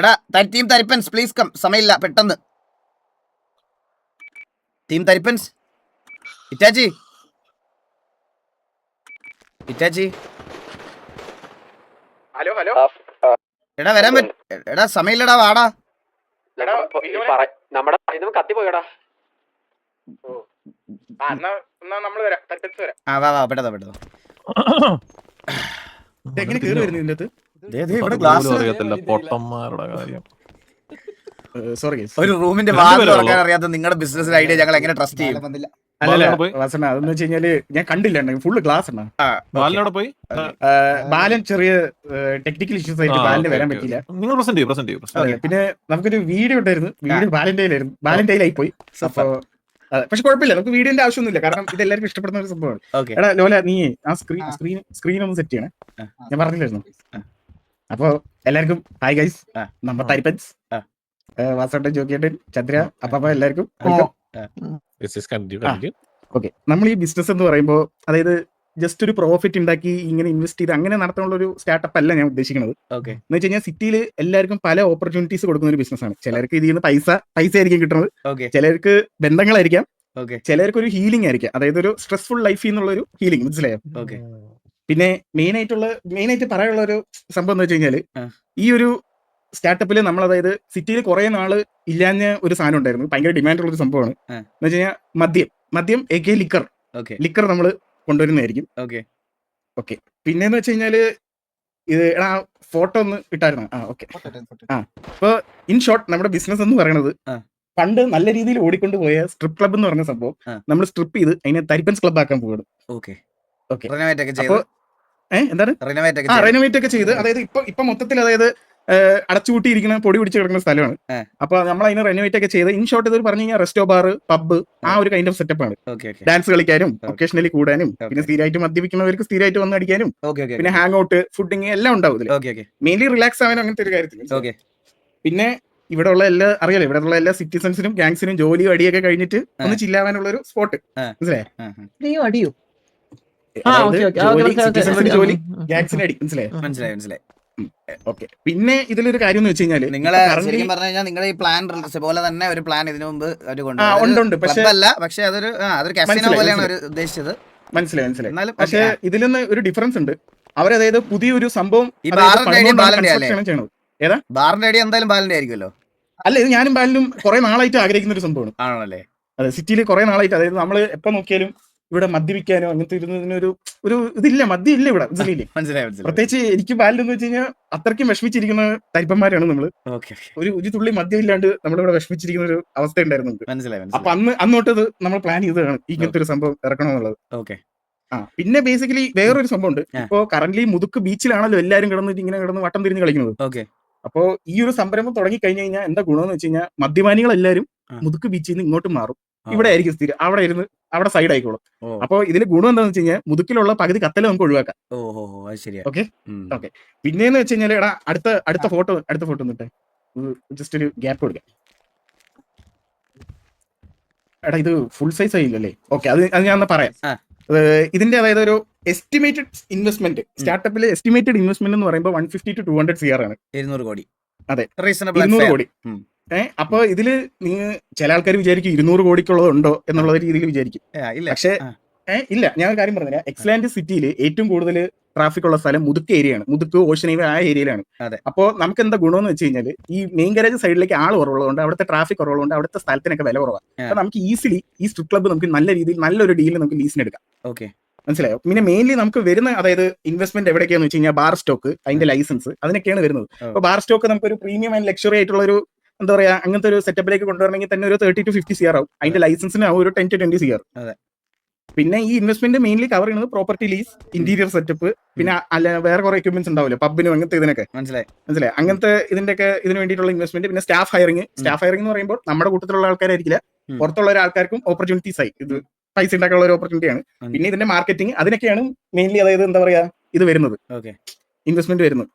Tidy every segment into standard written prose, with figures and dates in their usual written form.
എടാ team തരിപ്പൻസ് please come. സമയമില്ല, പെട്ടെന്ന്. ടീം തരിപ്പൻസ്, ഇറ്റാച്ചി ഹലോ ഹലോ. എടാ വരാൻ എടാ സമയമില്ലടാ, വാടാ. നമ്മുടെ കത്തി പോയടാ. നമ്മള് വരാം, തരിപ്പൻസ് വരാം. വാ പെട്ടെന്ന്. എങ്ങനെ കേറി വരുന്നു ഇതിന്റെ പൊട്ടന്മാരുടെ കാര്യം. സോറി, ഒരു റൂമിന്റെ വാതിൽ തുറക്കാൻ അറിയാത്ത നിങ്ങളുടെ ബിസിനസ് ഐഡിയ ഞങ്ങൾ എങ്ങനെ ട്രസ്റ്റ് ചെയ്യും? അതെന്ന് വെച്ച് കഴിഞ്ഞാല് ഞാൻ കണ്ടില്ല, ഫുള്ള് ഗ്ലാസ് ആണ്. പോയി ബാലൻ ചെറിയ ടെക്നിക്കൽ ഇഷ്യൂസ് ആയിട്ട് ബാലിന് വരാൻ പറ്റില്ല. നിങ്ങൾ പ്രസന്റ് ചെയ്യും. പിന്നെ നമുക്കൊരു വീഡിയോ ഉണ്ടായിരുന്നു, വീഡിയോ ബാലന്റൈലായി പോയി. അപ്പൊ പക്ഷെ കുഴപ്പമില്ല, നമുക്ക് വീഡിയോന്റെ ആവശ്യമൊന്നുമില്ല, കാരണം ഇത് എല്ലാവർക്കും ഇഷ്ടപ്പെടുന്ന ഒരു സംഭവമാണ്. എടാ ലോല, നീ ആ സ്ക്രീൻ ഒന്ന് സെറ്റ് ചെയ്യണേ, ഞാൻ പറഞ്ഞില്ലായിരുന്നു. അപ്പൊ എല്ലാവർക്കും ഹായ് ഗൈസ്, നമ്മുടെ തരിപ്പൻസ്, വാസോട്ടൻ, ജോക്കിയേട്ടൻ, ചന്ദ്ര, അപ്പ എല്ലാവർക്കും ഓക്കെ. നമ്മൾ ഈ ബിസിനസ് എന്ന് പറയുമ്പോൾ അതായത് ജസ്റ്റ് ഒരു പ്രോഫിറ്റ് ഉണ്ടാക്കി ഇങ്ങനെ ഇൻവെസ്റ്റ് ചെയ്ത് അങ്ങനെ നടത്താനുള്ള ഒരു സ്റ്റാർട്ടപ്പ് അല്ല ഞാൻ ഉദ്ദേശിക്കുന്നത്. എന്ന് വെച്ച് കഴിഞ്ഞാൽ സിറ്റിയിൽ എല്ലാവർക്കും പല ഓപ്പർച്യൂണിറ്റീസ് കൊടുക്കുന്ന ഒരു ബിസിനസ്സാണ്. ചിലർക്ക് ഇതിൽ നിന്ന് പൈസ ആയിരിക്കും കിട്ടുന്നത്, ചിലർക്ക് ബന്ധങ്ങളായിരിക്കാം, ചിലർക്ക് ഒരു ഹീലിംഗ് ആയിരിക്കാം, അതായത് ഒരു സ്ട്രെസ്ഫുൾ ലൈഫിൽ നിന്നുള്ള ഒരു ഹീലിംഗ്, മനസ്സിലായോ? പിന്നെ മെയിൻ ആയിട്ട് പറയാനുള്ള ഒരു സംഭവം എന്ന് വെച്ച് കഴിഞ്ഞാൽ ഈ ഒരു സ്റ്റാർട്ടപ്പിൽ നമ്മൾ അതായത് സിറ്റിയിൽ കുറെ നാള് ഇല്ലാഞ്ഞ ഒരു സാധനം ഉണ്ടായിരുന്നു, ഭയങ്കര ഡിമാൻഡുള്ള ഒരു സംഭവമാണ്. എന്ന് വെച്ച് കഴിഞ്ഞാൽ മദ്യം AK ലിക്കർ നമ്മൾ കൊണ്ടുവരുന്നതായിരിക്കും. ഓക്കെ. പിന്നെന്ന് വെച്ച് കഴിഞ്ഞാല് ഇത് എടാ ഫോട്ടോ ഒന്ന് ഇട്ടായിരുന്നു. അപ്പൊ ഇൻ ഷോർട്ട് നമ്മുടെ ബിസിനസ് എന്ന് പറയുന്നത് പണ്ട് നല്ല രീതിയിൽ ഓടിക്കൊണ്ട് പോയ സ്ട്രിപ്പ് ക്ലബ് എന്ന് പറഞ്ഞ സംഭവം നമ്മൾ സ്ട്രിപ്പ് ചെയ്ത് അതിനെ തരിപ്പൻസ് ക്ലബ് ആക്കാൻ പോകുന്നു. എന്താണ് റെനോവേറ്റ് ഒക്കെ ചെയ്ത്, അതായത് ഇപ്പൊ മൊത്തത്തിൽ അതായത് അടച്ചുകൂട്ടിയിരിക്കുന്ന പൊടി പിടിച്ച് കിടക്കുന്ന സ്ഥലമാണ്. അപ്പൊ നമ്മൾ അതിനെ റെനോവേറ്റ് ഒക്കെ ചെയ്ത് ഇൻ ഷോർട്ട് ഇത് പറഞ്ഞു കഴിഞ്ഞാൽ റെസ്റ്റോ ബാർ, പബ്ബ്, ആ ഒരു കൈൻഡ് ഓഫ് സെറ്റപ്പ് ആണ്. ഡാൻസ് കളിക്കാനും ഒക്കേഷണലി കൂടാനും പിന്നെ സ്ഥിരമായിട്ട് മദ്യപിക്കുന്നവർക്ക് സ്ഥിരമായിട്ട് വന്ന് അടിക്കാനും പിന്നെ ഹാങ് ഔട്ട്, ഫുഡിങ് എല്ലാം ഉണ്ടാവും ഇതിൽ. മെയിൻലി റിലാക്സ് ആവാനും അങ്ങനത്തെ ഒരു കാര്യത്തിൽ. പിന്നെ ഇവിടെ ഉള്ള എല്ലാ സിറ്റിസൺസിനും ഗാങ്സിനും ജോലിയും അടിയൊക്കെ കഴിഞ്ഞിട്ട് ഒന്ന് ചില്ലാവാനുള്ള ഒരു സ്പോട്ട്, മനസ്സിലായോ? അടിയോ ജോലി ഗാങ്സിന് അടി, മനസ്സിലായി. ഓക്കെ. പിന്നെ ഇതിലൊരു കാര്യം എന്ന് വെച്ച് കഴിഞ്ഞാല് നിങ്ങളെ ശരിക്കും പറഞ്ഞു കഴിഞ്ഞാൽ നിങ്ങളുടെ ഈ പ്ലാൻ പോലെ തന്നെ ഒരു പ്ലാൻ ഇതിനു മുമ്പ് ഉണ്ട്, പക്ഷെ അതൊരു കാസിനോ പോലെയാണ് അവർ ഉദ്ദേശിച്ചത്. മനസ്സിലായി. പക്ഷെ ഇതിൽ നിന്ന് ഒരു ഡിഫറൻസ് ഉണ്ട്. അവരതായത് പുതിയൊരു സംഭവം ചെയ്യണത്. ഏതാ ബാറിന്റെ ഐഡിയ എന്തായാലും ബാലിന്റെ ആയിരിക്കുമല്ലോ. അല്ല, ഇത് ഞാനും ബാലിനും കുറെ നാളായിട്ട് ആഗ്രഹിക്കുന്ന ഒരു സംഭവമാണ്. ആണല്ലേ? അതെ, സിറ്റിയിൽ കുറെ നാളായിട്ട്, അതായത് നമ്മൾ എപ്പോ നോക്കിയാലും ഇവിടെ മദ്യപിക്കാനോ അങ്ങനത്തെ ഇരുന്നതിനൊരു ഇതില്ല, മദ്യം ഇല്ല ഇവിടെ. മനസ്സിലായി. പ്രത്യേകിച്ച് എനിക്ക് ബാലിലെന്ന് വെച്ച് കഴിഞ്ഞാൽ അത്രയ്ക്കും വിഷമിച്ചിരിക്കുന്ന തരിപ്പന്മാരാണ് നമ്മള്. ഒരു തുള്ളി മദ്യം ഇല്ലാണ്ട് നമ്മളിവിടെ വിഷമിച്ചിരിക്കുന്ന ഒരു അവസ്ഥ ഉണ്ടായിരുന്നു നമുക്ക്. അപ്പൊ അന്നോട്ടത് നമ്മൾ പ്ലാൻ ചെയ്തതാണ് ഇങ്ങനത്തെ ഒരു സംഭവം ഇറക്കണമെന്നുള്ളത്. പിന്നെ ബേസിക്കലി വേറൊരു സംഭവം ഉണ്ട്. ഇപ്പോ കറന്റ്ലി മുതുക്ക് ബീച്ചിലാണല്ലോ എല്ലാരും കിടന്ന് വട്ടം തിരിഞ്ഞ് കളിക്കുന്നത്. അപ്പോ ഈ ഒരു സംരംഭം തുടങ്ങി കഴിഞ്ഞു കഴിഞ്ഞാൽ എന്താ ഗുണമെന്ന് വെച്ച് കഴിഞ്ഞാൽ മദ്യപാനികൾ എല്ലാവരും മുതുക്ക് ബീച്ചിൽ നിന്ന് ഇങ്ങോട്ട് മാറും. ഇവിടെ ആയിരിക്കും സ്ഥിരം, അവിടെ സൈഡ് ആയിക്കോളും. അപ്പൊ ഇതിൽ ഗുണം എന്താണെന്ന് വെച്ച് കഴിഞ്ഞാൽ മുതുക്കിലുള്ള പകുതി കത്തല നമുക്ക് ഒഴിവാക്കാം. ഓക്കെ. പിന്നെന്ന് വെച്ച് കഴിഞ്ഞാൽ എടാ അടുത്ത ഫോട്ടോ ഒന്നിട്ടെ, ജസ്റ്റ് ഒരു ഗ്യാപ്പ് കൊടുക്കാം. എടാ ഇത് ഫുൾ സൈസ് ആയില്ലല്ലേ? ഓക്കെ, അത് ഞാൻ പറയാം. ഇതിന്റെ അതായത് ഒരു എസ്റ്റിമേറ്റഡ് ഇൻവെസ്റ്റ്മെന്റ്, സ്റ്റാർട്ടപ്പിലെ എസ്റ്റിമേറ്റഡ് ഇൻവെസ്റ്റ്മെന്റ് എന്ന് പറയുമ്പോൾ 150 to 200 CR ആണ്. 200 കോടി. അതെ, 200 കോടി. അപ്പൊ ഇതില് നിങ്ങൾ ചില ആൾക്കാർ വിചാരിക്കും 200 കോടിക്കുള്ളതുണ്ടോ എന്നുള്ള രീതിയിൽ വിചാരിക്കും. പക്ഷേ ഇല്ല, ഞാൻ ഒരു കാര്യം പറഞ്ഞില്ല. എക്സലാൻഡ് സിറ്റിയിൽ ഏറ്റവും കൂടുതൽ ട്രാഫിക് ഉള്ള സ്ഥലം മുതുക്ക് ഏരിയയാണ്. മുതുക്ക്, ഓഷൻ ഹൈവേ ആ ഏരിയയിലാണ്. അപ്പോ നമുക്ക് എന്താ ഗുണമെന്ന് വെച്ച് കഴിഞ്ഞാൽ ഈ മെയിൻ ഗാരേജ് സൈഡിലേക്ക് ആൾ കുറവുള്ളതുകൊണ്ട്, അവിടുത്തെ ട്രാഫിക് കുറവുള്ളതുകൊണ്ട് അവിടുത്തെ സ്ഥലത്തിനൊക്കെ വില കുറവാണ്. അപ്പൊ നമുക്ക് ഈസിലി ഈ സ്ട്രിപ്പ് ക്ലബ്ബ് നമുക്ക് നല്ല രീതിയിൽ നല്ലൊരു ഡീൽ നമുക്ക് ലീസിന് എടുക്കാം. മനസ്സിലായോ? പിന്നെ മെയിൻലി നമുക്ക് വരുന്ന അതായത് ഇൻവെസ്റ്റ്മെന്റ് എവിടെയൊക്കെയാന്ന് വെച്ച് കഴിഞ്ഞാൽ ബാർ സ്റ്റോക്ക്, അതിന്റെ ലൈസൻസ്, അതിനൊക്കെയാണ് വരുന്നത്. അപ്പൊ ബാർ സ്റ്റോക്ക് നമുക്കൊരു പ്രീമിയം ആൻഡ് ലക്ഷറി ആയിട്ടുള്ള ഒരു എന്താ പറയാ അങ്ങനത്തെ ഒരു സെറ്റപ്പിലേക്ക് കൊണ്ടുവരണമെങ്കിൽ തന്നെ ഒരു 30 to 50 CR ആവും. അതിന്റെ ലൈസൻസിന് ഒരു 10 to 20 CR. പിന്നെ ഈ ഇൻവെസ്റ്റ്മെന്റ് മെയിൻലി കവർ ചെയ്യുന്നത് പ്രോപ്പർട്ടി ലീസ്, ഇന്റീരിയർ സെറ്റപ്പ്, പിന്നെ അല്ല വേറെ കുറെ എക്യുപ്മെന്റ്സ് ഉണ്ടാവില്ല പബ്ബിനും അങ്ങനത്തെ ഇതിനൊക്കെ. മനസ്സിലായി? അങ്ങനത്തെ ഇതിന് വേണ്ടിയിട്ടുള്ള ഇൻവെസ്റ്റ്മെന്റ്. പിന്നെ സ്റ്റാഫ് ഹയറിംഗ് എന്ന് പറയുമ്പോൾ നമ്മുടെ കൂട്ടത്തിലുള്ള ആൾക്കാരായിരിക്കില്ല, പുറത്തുള്ള ഒരാൾക്കാർക്കും ഓപ്പർച്യൂണിറ്റീസ് ആയി ഇത് പൈസ ഉണ്ടാക്കാനുള്ള ഒരു ഓപ്പർച്യൂണിറ്റിയാണ്. പിന്നെ ഇതിന്റെ മാർക്കറ്റിംഗ്, അതിനൊക്കെയാണ് മെയിൻലി അതായത് എന്താ പറയാ ഇത് വരുന്നത്, ഇൻവെസ്റ്റ്മെന്റ് വരുന്നത്.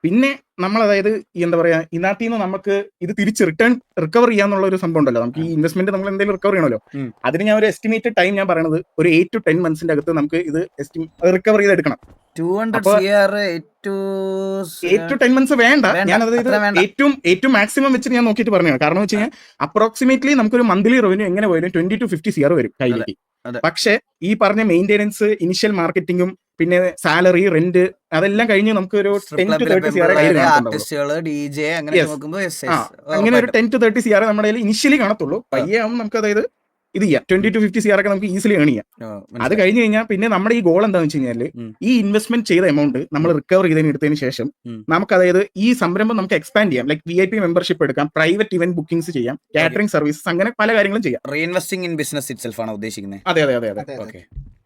പിന്നെ നമ്മൾ അതായത് എന്താ പറയാ ഇതിനകത്ത് നിന്ന് നമുക്ക് ഇത് തിരിച്ച് റിക്കവർ ചെയ്യാന്നുള്ള ഒരു സംഭവം ഉണ്ടല്ലോ. നമുക്ക് ഈ ഇൻവെസ്റ്റ്മെന്റ് നമ്മൾ എന്തെങ്കിലും റിക്കവർ ചെയ്യണമല്ലോ. അതിന് ഞാൻ ഒരു എസ്റ്റിമേറ്റഡ് ടൈം ഞാൻ പറയുന്നത് ഒരു 8 to 10 months അകത്ത് നമുക്ക് ഇത് റിക്കവർ ചെയ്തെടുക്കണം. 200 അപ്പൊ CR 8 to 10 months വേണ്ട. വേണ്ട, ഞാൻ അതായത് അത്ര വേണ്ട. ഏറ്റവും മാക്സിമം വെച്ചിട്ട് ഞാൻ നോക്കിയിട്ട് പറഞ്ഞു. കാരണം വെച്ച് കഴിഞ്ഞാൽ അപ്രോക്സിമേറ്റ്ലി നമുക്കൊരു മന്ത്ലി റവന്യൂ എങ്ങനെ വരും 20 to 50 CR വരും കയ്യിലേക്ക്. അതെ. പക്ഷെ ഈ പറഞ്ഞ മെയിൻ്റെനൻസ്, ഇനിഷ്യൽ മാർക്കറ്റിംഗും പിന്നെ സാലറി, റെന്റ് അതെല്ലാം കഴിഞ്ഞ് നമുക്ക് ഒരു 10 to 30 CR കയ്യിൽ കാണത്തുള്ളൂ. ആർട്ടിസ്റ്റുകള് DJ അങ്ങനെ Yes. നോക്കുമ്പോ അങ്ങനെ ഒരു 10 to 30 CR നമ്മുടെ കയ്യിൽ ഇനിഷ്യലി കാണത്തുള്ളൂ. പയ്യെ ആവുമ്പോൾ നമുക്ക് അതായത് ഇത് ചെയ്യാം 20 to 50 CR ഒക്കെ നമുക്ക് ഈസിലി ഏൺ ചെയ്യാം. അത് കഴിഞ്ഞ് കഴിഞ്ഞാൽ പിന്നെ നമ്മുടെ ഈ ഗോൾ എന്താണെന്ന് വെച്ച് കഴിഞ്ഞാൽ ഈ ഇൻവെസ്റ്റ്മെന്റ് ചെയ്ത എമൗണ്ട് നമ്മൾ റിക്കവർ ചെയ്തതിന് ശേഷം നമുക്ക് അതായത് ഈ സംരംഭം നമുക്ക് എക്സ്പാൻഡ് ചെയ്യാം. ലൈക്ക് VIP മെമ്പർഷിപ്പ് എടുക്കാം, പ്രൈവറ്റ് ഇവന്റ് ബുക്കിംഗ്സ് ചെയ്യാം, കാറ്ററിംഗ് സർവീസസ്, അങ്ങനെ പല കാര്യങ്ങളും ചെയ്യാം. റീഇൻവെസ്റ്റിംഗ് ഇൻ ബിസിനസ് ഇറ്റ്സെൽഫ് ആണ് ഉദ്ദേശിക്കുന്നത്. അതെ അതെ അതെ അതെ. ഓക്കെ.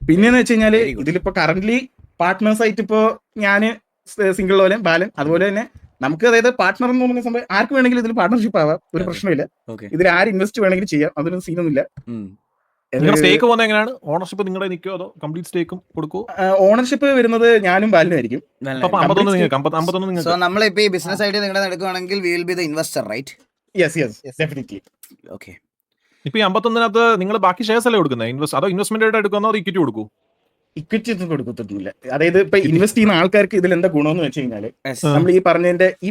പിന്നെന്ന് വെച്ച് കഴിഞ്ഞാൽ ഇതിലിപ്പോ കറന്റ്ലി പാർട്ട്നേഴ്സ് ആയിട്ട് ഇപ്പോ ഞാൻ സിംഗിൾ പോലെ ബാലൻ, അതുപോലെ തന്നെ നമുക്ക് അതായത് പാർട്ട്ണർ എന്ന് പറയുന്ന സംഭവം ആർക്ക് വേണമെങ്കിലും ഇതിൽ പാർട്ട്ണർഷിപ്പ് ആവാം, ഒരു പ്രശ്നമില്ല. ഇതിൽ ആര് ഇൻവെസ്റ്റ് വേണമെങ്കിലും ചെയ്യാം, അതൊന്നും സീനൊന്നുമില്ല. നിങ്ങളുടെ സ്റ്റേക്ക് പോകുന്നത് എങ്ങനെയാണ്? ഓണർഷിപ്പ് നിങ്ങളുടെ നിൽക്കുമോ അതോ കംപ്ലീറ്റ് സ്റ്റേക്കും കൊടുക്കുമോ? ഓണർഷിപ്പ് വരുന്നത് ഞാനും ബാലിനും ആയിരിക്കും. അപ്പൊ 51 നിങ്ങൾക്ക്. സോ നമ്മളിപ്പോ ഈ ബിസിനസ് ഐഡിയ നിങ്ങളുടെ എടുക്കുകയാണെങ്കിൽ we will be the investor, right? Yes definitely. Okay. ഇപ്പൊ ഈ 51-നകത്ത് നിങ്ങൾ ബാക്കി ഷെയർസ് അല്ലേ കൊടുക്കുന്നത്? അതോ ഇൻവെസ്റ്റ്മെന്റ് ആയിട്ട് എടുക്കുന്നോ അതോ ഇക്വിറ്റി കൊടുക്കൂ? ഇക്വിറ്റി ഒന്നും കൊടുക്കത്തൊന്നുമില്ല. അതായത് ഇപ്പൊ ഇൻവെസ്റ്റ് ചെയ്യുന്ന ആൾക്കാർക്ക് ഇതിൽ എന്താ ഗുണമെന്ന് വെച്ച് കഴിഞ്ഞാല് നമ്മൾ ഈ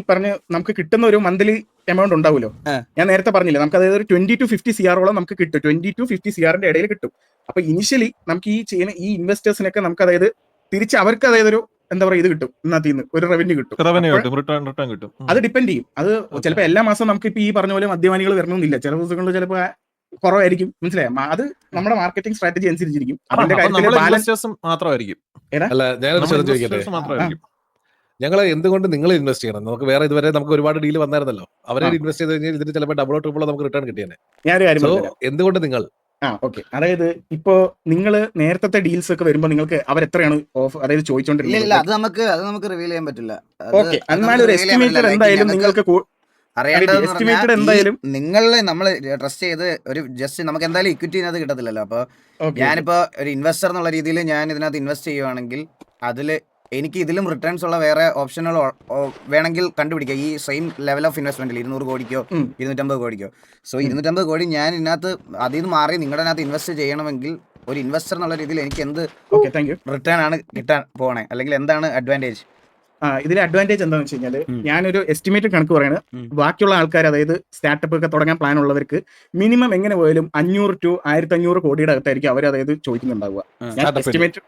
പറഞ്ഞ നമുക്ക് കിട്ടുന്ന ഒരു മന്ത്ലി എമൗണ്ട് ഉണ്ടാവുമല്ലോ. ഞാൻ നേരത്തെ പറഞ്ഞില്ല, നമുക്ക് അതായത് ഒരു 20 to 50 CR നമുക്ക് കിട്ടും. 20 to 50 CR ഇടയിൽ കിട്ടും. അപ്പൊ ഇനിഷ്യലി നമുക്ക് ഈ ചെയ്യുന്ന ഈ ഇൻവെസ്റ്റേഴ്സിനൊക്കെ നമുക്ക് അതായത് തിരിച്ച് അവർക്ക് അതായത് ഒരു എന്താ പറയുക ഇത് കിട്ടും, ഇതിനകത്ത് ഒരു റവന്യൂ കിട്ടും. റിട്ടേൺ കിട്ടും. അത് ഡിപ്പെൻഡ് ചെയ്യും. അത് ചിലപ്പോൾ എല്ലാ മാസവും നമുക്ക് ഇപ്പൊ ഈ പറഞ്ഞ പോലെ മദ്യപാനികൾ വരണമെന്നില്ല. ചില ദിവസങ്ങളിൽ ചിലപ്പോൾ കുറവായിരിക്കും, മനസ്സിലായോ? അത് നമ്മുടെ മാർക്കറ്റിംഗ് സ്ട്രാറ്റജി അനുസരിച്ചിരിക്കും. അതിന്റെ കാര്യത്തിൽ മാത്രമായിരിക്കും. അല്ല, ഞാനൊരു ചോദ്യം ചോദിക്കട്ടെ. ഞങ്ങൾ എന്തുകൊണ്ട് നിങ്ങൾ ഇൻവെസ്റ്റ് ചെയ്യണം? നമുക്ക് വേറെ ഇതുവരെ നമുക്ക് ഒരുപാട് ഡീൽ വന്നായിരുന്നല്ലോ. അവരെ ഇൻവെസ്റ്റ് ചെയ്ത് കഴിഞ്ഞാൽ ഇതിന് ചിലപ്പോൾ ഡബിളോ ട്രിപ്പിളോ നമുക്ക് റിട്ടേൺ കിട്ടിയാണ്. ഞാനൊരു കാര്യം പറയാം. എന്തുകൊണ്ട് നിങ്ങൾ? ഓക്കെ. അതായത് ഇപ്പോ നിങ്ങൾ നേരത്തെ ഡീൽസ് ഒക്കെ വരുമ്പോൾ നിങ്ങൾക്ക് അവരെത്രയാണ് ഓഫർ അതായത് ചോദിച്ചോണ്ടിരിക്കുന്നത്? അത് നമുക്ക് റിവീൽ ചെയ്യാൻ പറ്റില്ല. ഓക്കെ. എന്നാലും ഒരു എസ്റ്റിമേറ്റഡ് എന്തായാലും നിങ്ങൾക്ക് എസ്റ്റിമേറ്റഡ് എന്തായാലും നമ്മൾ ട്രസ്റ്റ് ചെയ്ത് ഒരു ജസ്റ്റ് നമുക്ക് എന്തായാലും ഇക്വിറ്റി ഇതിനകത്ത് കിട്ടത്തില്ലല്ലോ. അപ്പൊ ഞാനിപ്പോ ഒരു ഇൻവെസ്റ്റർ എന്നുള്ള രീതിയിൽ ഞാൻ ഇതിനകത്ത് ഇൻവെസ്റ്റ് ചെയ്യുവാണെങ്കിൽ അതിൽ എനിക്ക് ഇതിലും റിട്ടേൺസ് ഉള്ള വേറെ ഓപ്ഷനുകൾ വേണമെങ്കിൽ കണ്ടുപിടിക്കാം. ഈ സെയിം ലെവൽ ഓഫ് ഇൻവെസ്റ്റ്മെന്റിൽ 200 കോടിക്കോ 250 കോടിക്കോ. സോ 250 കോടി ഞാൻ ഇതിനകത്ത് അതിൽ നിന്ന് മാറി നിങ്ങളുടെ അതിനകത്ത് ഇൻവെസ്റ്റ് ചെയ്യണമെങ്കിൽ ഒരു ഇൻവെസ്റ്റർ എന്നുള്ള രീതിയിൽ എനിക്ക് എന്ത് റിട്ടേൺ ആണ് കിട്ടാൻ പോണേ, അല്ലെങ്കിൽ എന്താണ് അഡ്വാൻറ്റേജ്? ഇതിലെ അഡ്വാൻറ്റേജ് എന്താണെന്ന് വെച്ച് കഴിഞ്ഞാൽ ഞാനൊരു എസ്റ്റിമേറ്റഡ് കണക്ക് പറയുന്നത്, ബാക്കിയുള്ള ആൾക്കാർ അതായത് സ്റ്റാർട്ടപ്പ് ഒക്കെ തുടങ്ങാൻ പ്ലാൻ ഉള്ളവർക്ക് മിനിമം എങ്ങനെ പോയാലും 500 to 1500 കോടിയുടെ അകത്തായിരിക്കും അവർ അതായത് ചോദിക്കുന്നുണ്ടാവുക. എസ്റ്റിമേറ്റ്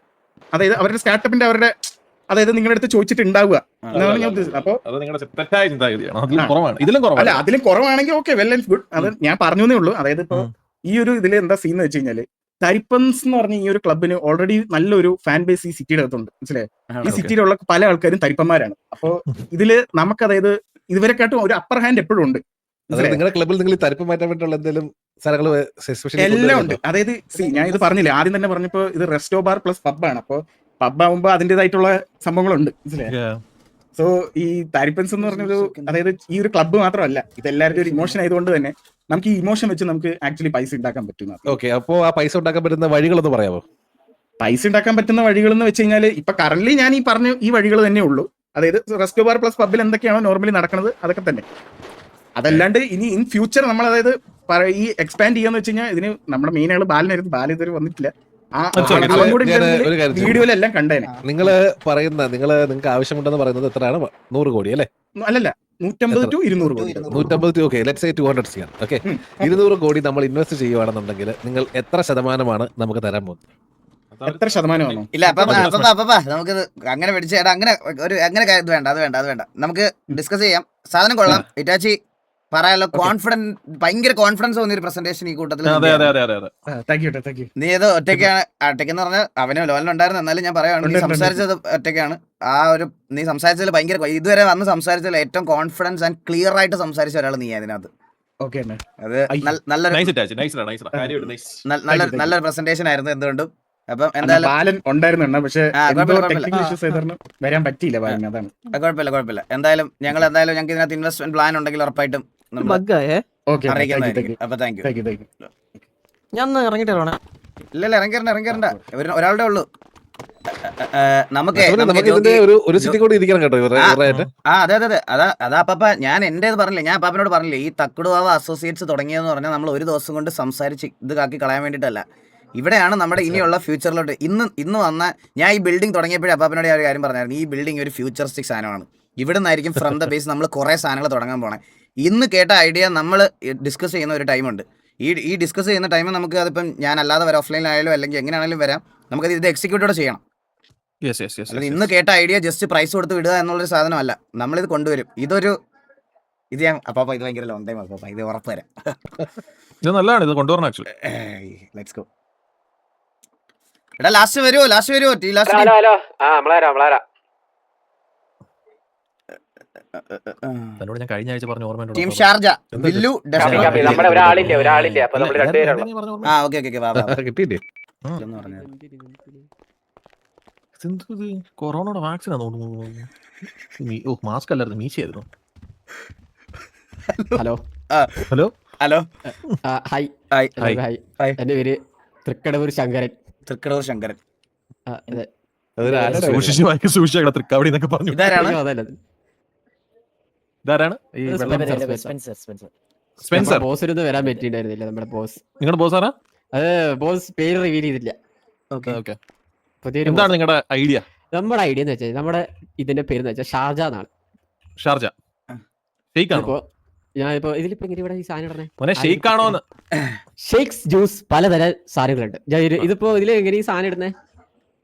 അതായത് അവരുടെ സ്റ്റാർട്ടപ്പിന്റെ അതായത് നിങ്ങളുടെ അടുത്ത് ചോദിച്ചിട്ട് ഉണ്ടാവുക എന്നാണ് ഞാൻ ഉദ്ദേശിച്ചത്. അപ്പൊ അല്ല, അതിലും കുറവാണെങ്കിൽ ഓക്കെ, വെൽ ആൻഡ് ഗുഡ്. അത് ഞാൻ പറഞ്ഞേ ഉള്ളൂ. അതായത് ഇപ്പൊ ഈ ഒരു ഇതിൽ എന്താ സീൻ എന്ന് വെച്ച് കഴിഞ്ഞാല് തരിപ്പൻസ് എന്ന് പറഞ്ഞ ഈ ഒരു ക്ലബിന് ഓൾറെഡി നല്ലൊരു ഫാൻ ബേസ് ഈ സിറ്റിയുടെ അകത്തുണ്ട്, മനസ്സിലായോ? ഈ സിറ്റിയിലുള്ള പല ആൾക്കാരും തരിപ്പന്മാരാണ്. അപ്പൊ ഇതില് നമുക്ക് അതായത് ഇതുവരെക്കാട്ടും ഒരു അപ്പർ ഹാൻഡ് എപ്പോഴും ഉണ്ട്. നിങ്ങളുടെ ക്ലബിൽ നിങ്ങൾ തരിപ്പ് മാറ്റാൻ വേണ്ടിയുള്ള എന്തെങ്കിലും എല്ലാം ഉണ്ട്. അതായത് ഞാൻ ഇത് പറഞ്ഞില്ലേ, ആദ്യം തന്നെ പറഞ്ഞപ്പോ ഇത് റെസ്റ്റോ ബാർ പ്ലസ് പബ്ബാണ്. അപ്പൊ പബ്ബാകുമ്പോ അതിന്റേതായിട്ടുള്ള സംഭവങ്ങളുണ്ട്, മനസ്സിലായോ? സോ ഈ താരിപ്പൻസ് എന്ന് പറഞ്ഞൊരു അതായത് ഈ ഒരു ക്ലബ്ബ് മാത്രമല്ല, ഇതെല്ലാവരും ഒരു ഇമോഷൻ ആയതുകൊണ്ട് തന്നെ നമുക്ക് ഈ ഇമോഷൻ വെച്ച് നമുക്ക് ആക്ച്വലി പൈസ ഉണ്ടാക്കാൻ പറ്റും. ഓക്കെ. അപ്പോ ആ പൈസ ഉണ്ടാക്കാൻ പറ്റുന്ന വഴികളൊന്ന് പറയാമോ? പൈസ ഉണ്ടാക്കാൻ പറ്റുന്ന വഴികൾ എന്ന് വെച്ച് കഴിഞ്ഞാൽ ഇപ്പൊ കറന്റ് ഞാൻ ഈ പറഞ്ഞ ഈ വഴികൾ തന്നെ ഉള്ളൂ. അതായത് റെസ്റ്റോ ബാർ പ്ലസ് പബ്ബിൽ എന്തൊക്കെയാണോ നോർമലി നടക്കുന്നത് അതൊക്കെ തന്നെ. അതല്ലാണ്ട് ഇനി ഇൻ ഫ്യൂച്ചർ നമ്മൾ അതായത് ഈ എക്സ്പാൻഡ് ചെയ്യാന്ന് വെച്ച് കഴിഞ്ഞാൽ ഇതിന് നമ്മുടെ മെയിൻ ആള് ബാലനായിരുന്നു. ബാല ഇതുവരെ വന്നിട്ടില്ല. വീഡിയോയിലെല്ലാം കണ്ടേനെ. നിങ്ങള് പറയുന്ന നിങ്ങൾക്ക് ആവശ്യമുണ്ടെന്ന് പറയുന്നത് എത്രയാണ്? 100 കോടി അല്ലേ? അല്ലല്ല, 150 to 200 കോടി. 150. Okay, let's say 200 CR. Okay, 200 കോടി നമ്മൾ ഇൻവെസ്റ്റ് ചെയ്യുവാണെന്നുണ്ടെങ്കിൽ നിങ്ങൾ എത്ര ശതമാനമാണ് നമുക്ക് തരാൻ പോകുന്നത്? എത്ര ശതമാനമാണോ? ഇല്ല, നമുക്ക് അങ്ങനെ പിടിച്ചേട്ടാ, അങ്ങനെ ഒരു അങ്ങനെ ഇത് വേണ്ട, അത് വേണ്ട. നമുക്ക് ഡിസ്കസ് ചെയ്യാം. സാധനം കൊള്ളാം. ഇറ്റാച്ചി പറയാലോ, ഭയങ്കര കോൺഫിഡൻസ് തോന്നിയ ഒരു പ്രസന്റേഷൻ ഈ കൂട്ടത്തിൽ. നീ ഏതോ ഒറ്റയ്ക്കെന്ന് പറഞ്ഞാൽ അവന് ലോലിനുണ്ടായിരുന്നു. എന്നാലും ഞാൻ പറയുകയാണ്, നീ സംസാരിച്ചത് ഒറ്റയ്ക്കാണ്. നീ സംസാരിച്ചതിൽ ഭയങ്കര ഇതുവരെ വന്ന് സംസാരിച്ചതിൽ ഏറ്റവും കോൺഫിഡൻസ് ആൻഡ് ക്ലിയർ ആയിട്ട് സംസാരിച്ച ഒരാൾ നീ അതിനകത്ത്. അത് നല്ലൊരു പ്രസന്റേഷൻ ആയിരുന്നു എന്തുകൊണ്ടും. അപ്പം എന്തായാലും കുഴപ്പമില്ല. എന്തായാലും ഞങ്ങൾക്ക് ഇതിനകത്ത് ഇൻവെസ്റ്റ്മെന്റ് പ്ലാൻ ഉണ്ടെങ്കിൽ ഉറപ്പായിട്ടും ഞാൻ ഇല്ല, ഇറങ്ങിരണ്ട. ഒരാളുടെ ഉള്ളൂ. നമുക്ക് അതാ അപ്പ ഞാൻ എന്റേത് പറഞ്ഞില്ലേ, ഞാൻ അപ്പാപ്പനോട് പറഞ്ഞില്ലേ, ഈ തക്കുടുവാവ അസോസിയേറ്റ്സ് തുടങ്ങിയെന്ന് പറഞ്ഞാൽ നമ്മൾ ഒരു ദിവസം കൊണ്ട് സംസാരിച്ച് ഇത് കാക്കി കളയാൻ വേണ്ടിയിട്ടല്ല. ഇവിടെയാണ് നമ്മുടെ ഇനിയുള്ള ഫ്യൂച്ചറിലോട്ട് ഇന്ന് വന്ന ഞാൻ ഈ ബിൽഡിംഗ് തുടങ്ങിയപ്പോഴേ അപ്പാപ്പനോട് ഞാൻ ഒരു കാര്യം പറഞ്ഞായിരുന്നു, ഈ ബിൽഡിംഗ് ഒരു ഫ്യൂച്ചറിസ്റ്റിക് സാധനമാണ്. ഇവിടെ നിന്നായിരിക്കും ഫ്രം ദ ബേസ് നമ്മൾ കുറേ സാധനങ്ങൾ തുടങ്ങാൻ പോണേ. ഇന്ന് കേട്ട ഐഡിയ നമ്മൾ ഡിസ്കസ് ചെയ്യുന്ന ഒരു ടൈമുണ്ട്. ഈ ഡിസ്കസ് ചെയ്യുന്ന ടൈം നമുക്ക് അതിപ്പം ഞാൻ അല്ലാതെ വരാം, ഓഫ്ലൈനിലായാലും അല്ലെങ്കിൽ എങ്ങനെയാണെങ്കിലും വരാം, നമുക്കത് ഇത് എക്സിക്യൂട്ടോടെ ചെയ്യണം. അല്ലാതെ ഇന്ന് കേട്ട ഐഡിയ ജസ്റ്റ് പ്രൈസ് കൊടുത്ത് വിടുക എന്നുള്ളൊരു സാധനമല്ല, നമ്മളിത് കൊണ്ടുവരും. ഇത് ഞാൻ അപ്പാപ്പ ഇത് ഭയങ്കര ലോങ് ടൈം അപ്പാപ്പ, ഇത് ഉറപ്പ് തരാം. ഇത് നല്ലതാണ്, ഇത് കൊണ്ടുവരണം ആക്ച്വലി. Let's go. എടാ ലാസ്റ്റ് വരുമോ തന്നോട് ഞാൻ കഴിഞ്ഞ ആഴ്ച പറഞ്ഞ ഓർമ്മ ടീം ഷാർജ ബില്ലു കിട്ടിയില്ലേ? കൊറോണയുടെ വാക്സിൻ മാസ്ക് അല്ലായിരുന്നു, മീശയായിരുന്നു. Hello hello hello hi hi hi hi. എന്റെ പേര് തൃക്കടവൂർ ശങ്കരൻ. സൂക്ഷിച്ചു തൃക്കാവടി എന്നൊക്കെ പറഞ്ഞു. ഇതാരാണ്? സ്പെൻസർ. ബോസ് ഇരുന്ന് വരാൻ പറ്റിണ്ടായിരുന്നില്ല. നമ്മുടെ ബോസ്. നിങ്ങളുടെ ബോസ് ആരാ? അത് ബോസ് പേര് റിവീൽ ചെയ്തില്ല. എന്താണ് നിങ്ങളുടെ ഐഡിയ? നമ്മുടെ ഐഡിയ എന്ന് വെച്ചാൽ നമ്മുടെ ഇതിന്റെ പേര് വെച്ചാൽ ഷാർജ എന്നാണ്. ഷാർജ ഷെയ്ക്കാണോ? ഞാനിപ്പോ ഇതിലിപ്പോ എങ്ങനെ ഇവിടെ ഈ സാധനം ഇടണേ? ഷെയ്ക്കാണോന്ന്? ഷേക്സ് ജ്യൂസ് പലതരം സാധനങ്ങളുണ്ട്. ഇതിപ്പോ ഇതില് എങ്ങനെ ഈ സാധനം ഇടുന്നേ?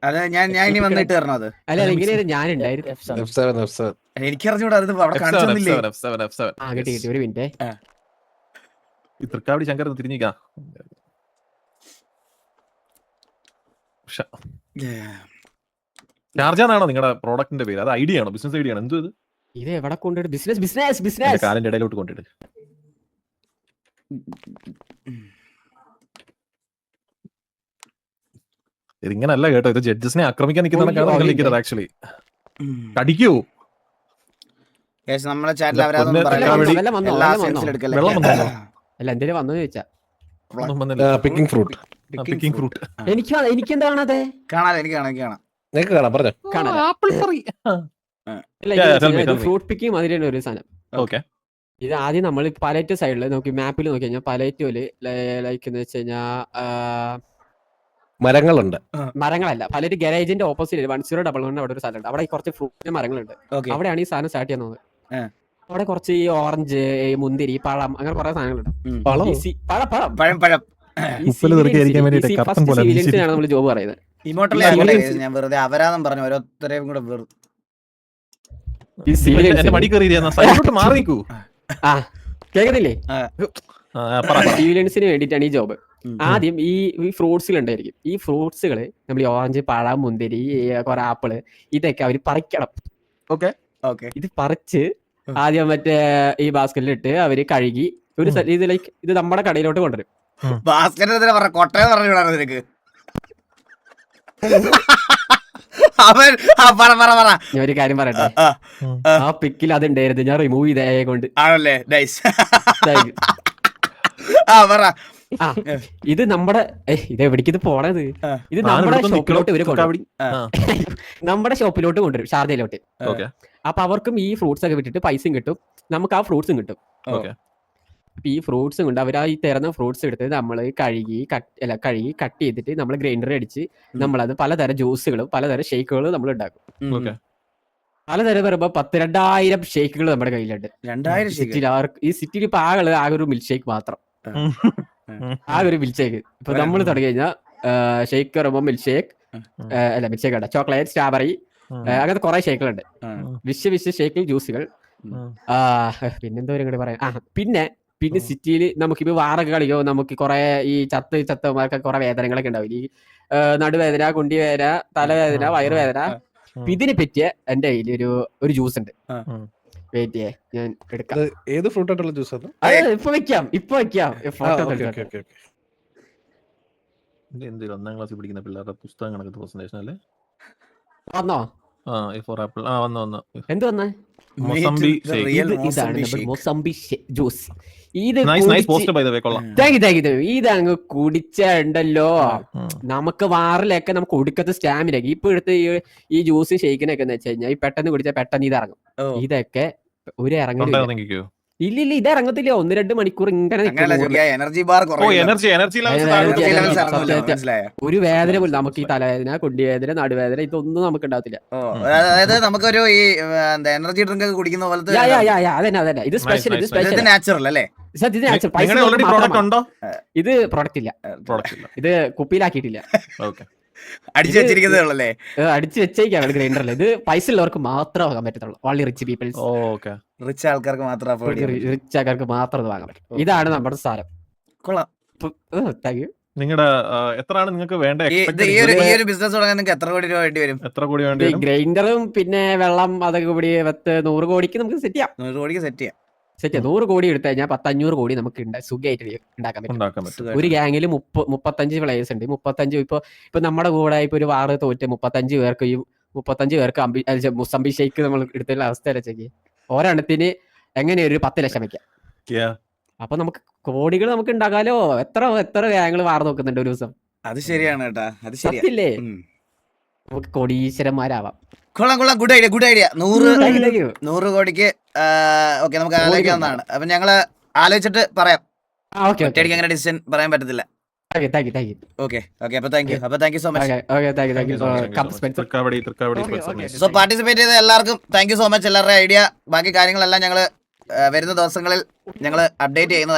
അതെ ഞാൻ ഇനി വന്നിട്ട് തരണം. അത് അല്ല ഇങ്ങനെ ഞാനുണ്ടായിരുന്നു. എനിക്കറിഞ്ഞൂടാ, കിട്ടി ഒരു മിനിറ്റ്. ഈ തൃക്കാവടി ശങ്കർ തിരിഞ്ഞിക്കാ. ഷാർജ എന്നാണോ നിങ്ങളുടെ പ്രോഡക്റ്റിന്റെ പേര്? അത് ഐഡിയ ആണോ, ബിസിനസ് ഐഡിയ ആണോ? എന്തോ ഇത് എവിടെ കൊണ്ടിട്ട്? ബിസിനസ് കാലിന്റെ ഇടയിലോട്ട് കൊണ്ടിട്ട്. ഇതിങ്ങനല്ല കേട്ടോ, ഇത് ജഡ്ജസിനെ ആക്രമിക്കാൻ നിൽക്കുന്നതാണ് ആക്ച്വലി. കടിക്കൂ നമ്മളെ ചാറ്റിൽ അല്ല എന്തേലും വന്നു ചോദിച്ചാ പിക്കിംഗ് ഫ്രൂട്ട്. എനിക്ക് എന്താണത്? ഫ്രൂട്ട് പിക്കിംഗ് മാതിരി ഒരു സാധനം. ഇത് ആദ്യം നമ്മൾ പലേറ്റ് സൈഡില് നോക്കി മാപ്പിൽ നോക്കി കഴിഞ്ഞാൽ പലേറ്റോല് ലൈക്ക് എന്ന് വെച്ച് കഴിഞ്ഞാൽ മരങ്ങളല്ല. പലര് ഗാരേജിന്റെ ഓപ്പോസിറ്റ് 1011 അവിടെ ഒരു സ്ഥലമുണ്ട്. അവിടെ കുറച്ച് ഫ്രൂട്ട് മരങ്ങളുണ്ട്. അവിടെയാണ് ഈ സാധനം സ്റ്റാർട്ട് ചെയ്യുന്നത്. അവിടെ കുറച്ച് ഈ ഓറഞ്ച്, മുന്തിരി, പഴം, അങ്ങനെ കുറെ സാധനങ്ങളുണ്ട്. നമ്മൾ ജോബ് പറയുന്നത്. ഞാൻ വെറുതെ അവരാന്നും പറഞ്ഞു ഓരോരുത്തരെയും കൂടെ കേൾക്കുന്നില്ലേ? സിവിലിയൻസിന് വേണ്ടിയിട്ടാണ് ഈ ജോബ്. ആദ്യം ഈ ഫ്രൂട്ട്സുകൾ ഉണ്ടായിരിക്കും. ഈ ഫ്രൂട്ട്സുകള് നമ്മൾ ഈ ഓറഞ്ച്, പഴം, മുന്തിരി, കുറെ ആപ്പിള് ഇതൊക്കെ അവര് പറിക്കണം. ഇത് പറിച്ച് ആദ്യം മറ്റേ ഈ ബാസ്കറ്റിലിട്ട് അവര് കഴുകി ഒരു ഇത് നമ്മുടെ കടയിലോട്ട് കൊണ്ടുവരും. ഞാൻ ഒരു കാര്യം പറയട്ടെ, ആ പിക്കിൽ അത് ഉണ്ടായിരുന്നു, ഞാൻ റിമൂവ് ചെയ്തേ കൊണ്ട്. ഇത് നമ്മുടെ ഇത് എവിടേക്ക് ഇത് പോണത്? ഇത് നമ്മുടെ ഷോപ്പിലോട്ട് ഇവര് കൊണ്ടുവരും. നമ്മുടെ ഷോപ്പിലോട്ട് കൊണ്ടുവരും, ഷാർജയിലോട്ട്. അപ്പൊ അവർക്കും ഈ ഫ്രൂട്ട്സ് ഒക്കെ വിട്ടിട്ട് പൈസയും കിട്ടും, നമുക്ക് ആ ഫ്രൂട്ട്സും കിട്ടും. ഈ ഫ്രൂട്ട്സും കൊണ്ട് അവർ ഈ തരുന്ന ഫ്രൂട്ട്സ് എടുത്ത് നമ്മൾ കഴുകി കട്ട് ചെയ്തിട്ട് നമ്മൾ ഗ്രൈൻഡർ അടിച്ച് നമ്മളത് പലതരം ജ്യൂസുകളും പലതരം ഷേക്കുകളും നമ്മൾ ഉണ്ടാക്കും. പലതരം വരുമ്പോ 10,000 ഷേക്കുകൾ നമ്മുടെ കയ്യിലുണ്ട്. ഈ സിറ്റിയിൽ ഇപ്പൊ ആകെ ഒരു മിൽക്ക് ഷേക്ക് മാത്രം, ആകെ ഒരു മിൽക്ക് ഷേക്ക്. ഇപ്പൊ നമ്മൾ തുടങ്ങി കഴിഞ്ഞാൽ ഷേക്ക് പറയുമ്പോ മിൽക്ക് ഷേക്ക് അല്ല, മിൽക്ക് ഷേക്ക് അല്ല, ചോക്ലേറ്റ്, സ്ട്രോബെറി, അങ്ങനത്തെ കുറെ ഷേക്കുകളുണ്ട്. വിശ്വ ഷേക്ക്, ജ്യൂസുകൾ. പിന്നെന്തോരം കൂടി പറയാം. പിന്നെ സിറ്റിയിൽ നമുക്കിപ്പോ വാറൊക്കെ കളിക്കോ, നമുക്ക് കുറെ ഈ ചത്തമാർക്ക് കുറെ വേദനകളൊക്കെ ഉണ്ടാവും. ഈ നടുവേദന, കുണ്ടിവേദന, തലവേദന, വയറുവേദന. ഇതിനെ പറ്റിയ എന്റെ കയ്യിൽ ഒരു ജ്യൂസ് ഉണ്ട്. വെയിറ്റ് ചെയ്യേ, ഞാൻ എടുക്കാം. ഏത് ഫ്രൂട്ട് ആയിട്ടുള്ള ജ്യൂസ്? ഇപ്പൊ വെക്കാം ഫോട്ടോ. ഒന്നാം ക്ലാസ്സിൽ പഠിക്കുന്ന പിള്ളേരുടെ പുസ്തകങ്ങളൊക്കെ പ്രസന്റേഷൻ അല്ലേ? വന്നോ? വന്നു. എന്ത് വന്നേ? മൊസംബി ജ്യൂസ്. ഇതങ്ങ് കുടിച്ചുണ്ടല്ലോ, നമുക്ക് വാറിലൊക്കെ നമുക്ക് ഒടുക്കത്തെ സ്റ്റാമിന. ഇപ്പോഴത്തെ ഈ ജ്യൂസ് ഷെയ്ക്കിനൊക്കെ എന്ന് വെച്ച് കഴിഞ്ഞാൽ പെട്ടെന്ന് കുടിച്ചാൽ പെട്ടെന്ന് ഇത് ഇറങ്ങും. ഇതൊക്കെ ഒരു ഇറങ്ങി ഇല്ല ഇത് ഇറങ്ങത്തില്ല 1-2 മണിക്കൂർ ഇങ്ങനെ അങ്ങനെയല്ല നിൽക്കും. ചോദിക്കുക, energy bar energy energy levels മനസ്സിലായോ? ഒരു വേദന പോലും നമുക്ക് ഈ തലവേദന, കൊണ്ടിവേദന, നടുവേദന ഇതൊന്നും നമുക്ക് ഉണ്ടാവത്തില്ല. അതായത് നമുക്കൊരു ഈ എന്താ എനർജി ഡ്രിങ്ക് ഒക്കെ കുടിക്കുന്ന പോലത്തെ അതന്നെ ഇത് സ്പെഷ്യൽ, ഇത് ഇത് സ്പെഷ്യൽ, നാച്ചുറൽ അല്ലേ? ഇത് natural. പൈസ ഓൾറെഡി മാത്രമാണ്. പ്രോഡക്റ്റ് ഉണ്ടോ? ഇത് പ്രൊഡക്റ്റ് ഇല്ല, പ്രോഡക്റ്റ് ഇല്ല. ഇത് കുപ്പിയിലാക്കിയിട്ടില്ല, ഓക്കെ. അടിച്ചു വെച്ചിരിക്കുന്നതേ ഉള്ളല്ലേ? അടിച്ച് വെച്ചേക്കാണ് ഗ്രൈൻഡറിൽ. ഇത് പൈസ ഉള്ളവർക്ക് മാത്രമേ വാങ്ങാൻ പറ്റത്തുള്ളൂ. Only rich peoples, okay. Rich ആൾക്കാർക്ക് മാത്രം afford ചെയ്യാൻ പറ്റും. റിച്ച് ആൾക്കാർക്ക് മാത്രം ഇത് വാങ്ങാൻ പറ്റും. ഇതാണ് നമ്മുടെ സാധനം. കൊള്ളാം. Thank you. നിങ്ങളുടെ എത്രയാണ് നിങ്ങൾക്ക് വേണ്ട ഈ ഒരു ബിസിനസ് തുടങ്ങാൻ നിങ്ങൾക്ക് എത്ര കോടി രൂപ വേണ്ടി വരും? എത്ര കൂടി വേണ്ടി വരും? ഗ്രൈൻഡറും പിന്നെ വെള്ളം അതൊക്കെ കൂടി 100 കോടിക്ക് നമുക്ക് സെറ്റ് ചെയ്യാം. 100 കോടിക്ക് സെറ്റ് ചെയ്യാം. 100 കോടി എടുത്തു കഴിഞ്ഞാൽ 500 കോടി നമുക്ക് സുഖമായിട്ട് ഉണ്ടാക്കാൻ പറ്റും. ഒരു ഗ്യാങ്ങിൽ 35 പ്ലേയേഴ്സ് ഉണ്ട്. 35 ഇപ്പൊ നമ്മുടെ കൂടെ ഇപ്പൊ ഒരു വാറ് തോറ്റ് 35 പേർക്ക് ഈ 35 പേർക്ക് മുസംബി ഷെയ്ക്ക് നമ്മൾ എടുത്തുള്ള അവസ്ഥ വെച്ചേക്ക് ഒരെണ്ണത്തിന് എങ്ങനെ ഒരു 10 ലക്ഷം വെക്കാം. അപ്പൊ നമുക്ക് കോടികൾ നമുക്ക് ഉണ്ടാക്കാലോ. എത്ര ഗ്യാങ്ങൾ വാർ നോക്കുന്നുണ്ട് ഒരു ദിവസം. അത് ശരിയാണ് കേട്ടാ, അത് ശരിയാ. സത്യല്ലേ? നമുക്ക് കോടീശ്വരന്മാരാവാം. കൊള്ളാം, ഗുഡ് ഐഡിയ. 100 കോടിക്ക് ഓക്കെ, നമുക്ക് ആലോചിക്കാവുന്നതാണ്. അപ്പൊ ഞങ്ങള് ആലോചിച്ചിട്ട് പറയാം. ഒറ്റയടിക്ക് അങ്ങനെ ഡിസിഷൻ പറയാൻ പറ്റത്തില്ല. ഓക്കെ, അപ്പൊ thank you so much. So participate ചെയ്ത എല്ലാവർക്കും താങ്ക് യു സോ മച്ച്. എല്ലാവരുടെ ഐഡിയ ബാക്കി കാര്യങ്ങളെല്ലാം ഞങ്ങള് വരുന്ന ദിവസങ്ങളിൽ ഞങ്ങൾ അപ്ഡേറ്റ് ചെയ്യുന്നത്.